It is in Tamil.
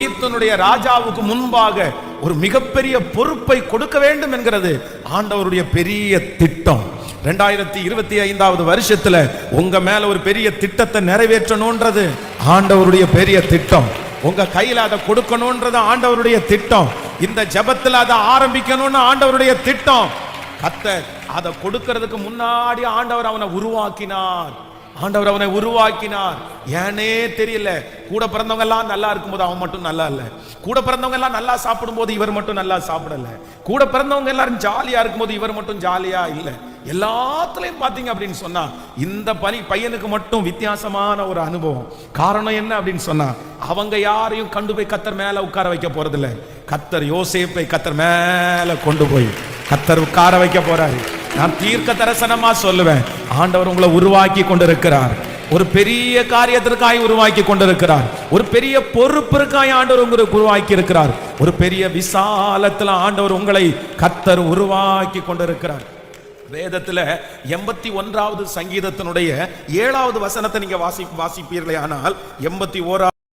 எகிப்தினுடைய ராஜாவுக்கு முன்பாக ஒரு மிகப்பெரிய பொறுப்பை கொடுக்க வேண்டும் என்கிறது ஆண்டவருடைய பெரிய திட்டம். 2025 வருஷத்துல உங்க மேல ஒரு பெரிய திட்டத்தை நிறைவேற்றணும்ன்றது ஆண்டவருடைய பெரிய திட்டம். உங்க கையில அதை கொடுக்கணும்ன்றது ஆண்டவருடைய திட்டம். இந்த ஜெபத்துல அதை ஆரம்பிக்கணும்னு ஆண்டவருடைய திட்டம். கர்த்தர் அதை கொடுக்கிறதுக்கு முன்னாடி ஆண்டவர் அவனை உருவாக்கினார். ஆண்டவர் அவனை உருவாக்கினார். ஏனே தெரியல. கூட பிறந்தவங்க எல்லாம் நல்லா இருக்கும்போது அவன் மட்டும் நல்லா இல்ல. கூட பிறந்தவங்க எல்லாம் நல்லா சாப்பிடும் போது இவர் மட்டும் நல்லா சாப்பிடல. கூட பிறந்தவங்க எல்லாரும் ஜாலியா இருக்கும்போது இவர் மட்டும் ஜாலியா இல்ல. எல்லாத்துலயும் பாத்தீங்க அப்படின்னு சொன்னா இந்த பையனுக்கு மட்டும் வித்தியாசமான ஒரு அனுபவம். காரணம் என்ன அப்படின்னு சொன்னா அவங்க யாரையும் கண்டு போய் கர்த்தர் மேல உட்கார வைக்க போறதில்ல. கர்த்தர் யோசேப்பை கர்த்தர் மேல கொண்டு போய் கர்த்தர் உட்கார வைக்க போறாரு. நான் தீர்க்க தரிசனமா சொல்லுவேன், ஆண்டவர் உங்களை உருவாக்கி கொண்டிருக்கிறார். ஒரு பெரிய காரியத்திற்காய் உருவாக்கி கொண்டிருக்கிறார். ஒரு பெரிய பொறுப்பிற்காய் ஆண்டவர் உங்களுக்கு உருவாக்கி இருக்கிறார். ஒரு பெரிய விசாலத்துல ஆண்டவர் உங்களை கர்த்தர் உருவாக்கி கொண்டிருக்கிறார். வேதத்துல 81வது சங்கீதத்தினுடைய 7வது வசனத்தை நீங்க வாசிப்பீர்களே ஆனால் 81